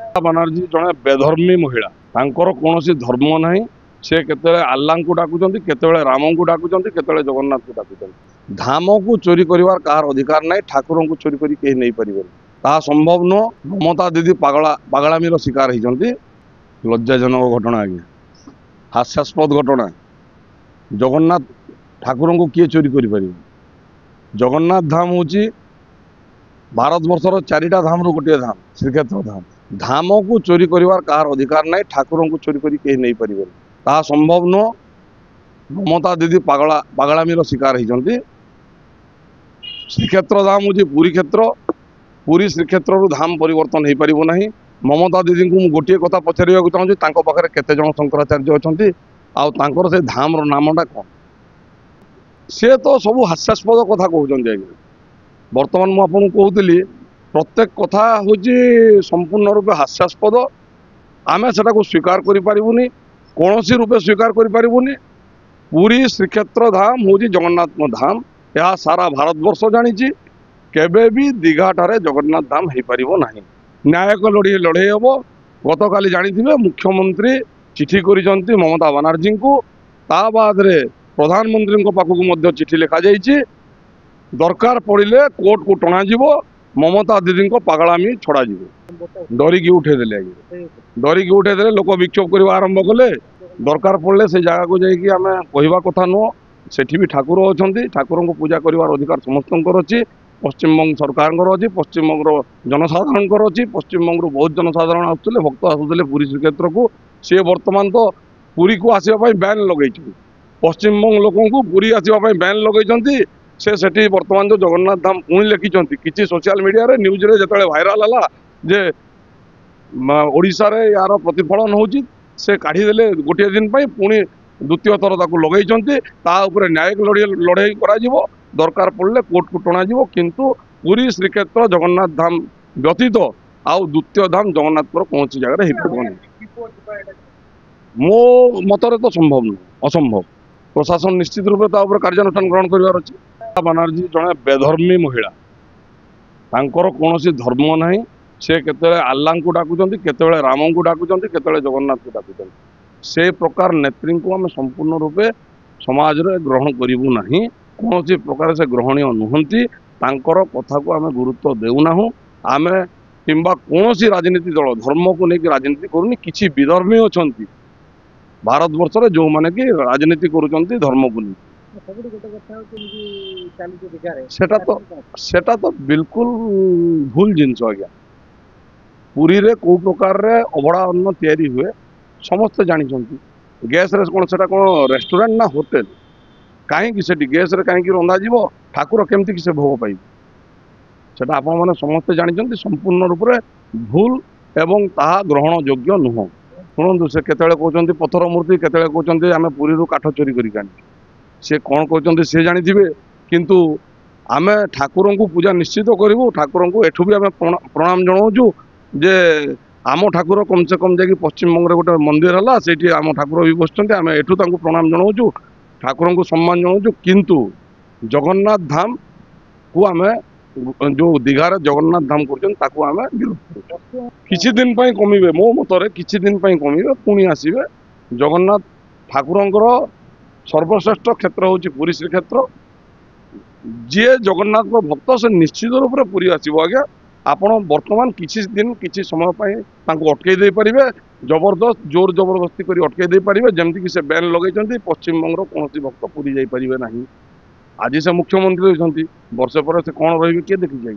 बानर्जी जड़े बेधर्मी महिला तांकर कौन धर्म ना से केतले आल्ला को डाकुचंती केतले राम को डाकुचंती केतले जगन्नाथ को डाकुचंती। धाम को चोरी करिवार कार अधिकार नहीं, ठाकुर को चोरी करी केही नहीं परिबे ता संभव नो। ममता दीदी पागलामीर शिकार होती लज्जाजनक घटना आज्ञा, हास्यास्पद घटना। जगन्नाथ ठाकुर को किए चोरी करि परिबे? जगन्नाथ धाम हूँ भारत वर्षर 4टा धाम रु गोटे धाम श्रीक्षेत्र धाम। धाम को चोरी करिवार कार अधिकार नहीं, ठाकुर को चोरी करी केही नहीं परिबे ता संभव नो। ममता दीदी पागलामीर शिकार होती। श्रीक्षेत्र धाम हूँ पुरी क्षेत्र, पुरी श्रीक्षेत्र रु धाम परिवर्तन हो पारिबो नहीं। ममता दीदी को गोटे कथा पचारिबा चाहूँगी, तांको पाखरे केते जण शंकराचार्य अछंती आ तांकर से धाम रो नामटा कौन? से तो सब हास्यास्पद कथा कहते हैं। बर्तमान मुझे कहती प्रत्येक कथा हूँ संपूर्ण रूपे हास्यास्पद। आमे सेटा को स्वीकार करिपारिबुनी, कौनसी रूपे स्वीकार करिपारिबुनी। पुरी श्रीक्षेत्र धाम हूँ जगन्नाथ धाम, यह सारा भारत वर्ष जानी। केबे भी दीघाटारे जगन्नाथ धाम हो पारिबो नाही। न्यायिक लड़े हम। गत काली जानिथिबे मुख्यमंत्री चिठी करिसंती ममता बानर्जी को, ता बाद रे प्रधानमंत्री पाखक चिठी लिखा जाइए। दरकार पड़े कोर्ट को टणा ममता दीदी को पागलामी छड़ा डरिकी उठेदेले डरिकी उठेदेले लोक विक्षोभ करने आरंभ कले। दरकार पड़े से जगह को जाकि आम कहवा कथा नुह। सेठी भी ठाकुर अच्छा, ठाकुर को पूजा कर अधिकार समस्त अच्छी। पश्चिमबंग सरकार अच्छी, पश्चिमबंग जनसाधारण अच्छी। पश्चिमबंग बहुत जनसाधारण आसुले, भक्त आसुले पुरी श्रीक्षेत्र को। सी बर्तमान तो पुरी को आसवाई बैन लगे, पश्चिमबंग लोक को पुरी आसवाई बैन लगे। से सेठी बर्तमान जो जगन्नाथ धाम पुणी लिखिं कि सोशल मीडिया रे न्यूज रे जो भाइराल है जे ओडिशा रे यार प्रतिफलन होची, से काढ़ीदेले गोटे दिन पुणी द्वितीय थर ताकू लगे। न्यायिक लड़े करा दरकार पड़े कोर्ट को टणा किंतु पुरी श्रीक्षेत्र जगन्नाथ धाम व्यतीत आउ द्वितीय धाम जगन्नाथ कौन जगह हो मो मतरे तो संभव नहीं, असंभव। प्रशासन निश्चित रूप से कार्यानुष्ठान ग्रहण कर। बानर्जी जड़े बेधर्मी महिला तांकर कौन धर्म ना से केतले आल्ला को डाकुचंती केतले राम को डाकुचंती केतले जगन्नाथ को डाकुचंती। से प्रकार नेत्री को आम संपूर्ण रूपे समाज रे ग्रहण करिबु नाही। कौन प्रकार से ग्रहणीय नुहंती, तांकर कथा को आम गुरुत्व देउना। आम किंबा कौन राजनीति दल धर्म को लेकिन राजनीति करूनी। किछि विधर्मी अछंती भारत वर्ष रे जो माने कि राजनीति करूचंती धर्म को नहीं। सेटा तो बिल्कुल भूल जिनस आज्ञा। पुरी रे को प्रकार रे अभड़ा अन्न तैयारी हुए समस्ते जानिछंती। गैस रे कौन सेटा कौन रेस्टोरेंट ना होटेल? कहीं से गैस रे कहीं रंधा जीव? ठाकुर केमती कि से भोग पाइबे? सेटा आपण माने समस्ते जानिछंती। संपूर्ण रूप से भूल एवं ताहा ग्रहण योग्य नुह। शुणु से केतले कहते पत्थर मूर्ति, केतले कहते आम पुरी रू काठ चोरी करी से कौन कहते से जानी। किंतु आम ठाकुर को पूजा निश्चित करूँ। ठाकुर को एठू भी आम प्रणाम जनाऊँ जे आम ठाकुर कम से कम जाकि पश्चिमबंग गोटे मंदिर है से आम ठाकुर भी बसुँच। आम एठू प्रणाम जनाऊँ, ठाकुर को सम्मान जनाऊँ। किंतु जगन्नाथ धाम को आम जो दीघार जगन्नाथ धाम कर विरोध किछि दिन कमिबे। मो मतरे किछि दिन कमिबे, पुणी आसबे। जगन्नाथ ठाकुरंकर सर्वश्रेष्ठ क्षेत्र हूँ पुरी श्रीक्षेत्र। जी जगन्नाथ भक्त से निश्चित रूप से पुरी आसो। आज्ञा आपण बर्तमान किछि दिन किछि समय अटकई दे पारे, जबरदस्त जोर जबरदस्ती कर अटकई दे पारे। जमती कि से बैन लगे पश्चिमबंग कौन भक्त पुरी जाई पारिबे नाही। आज से मुख्यमंत्री होती, वर्षे पर से कौन रही किए देखी जाए।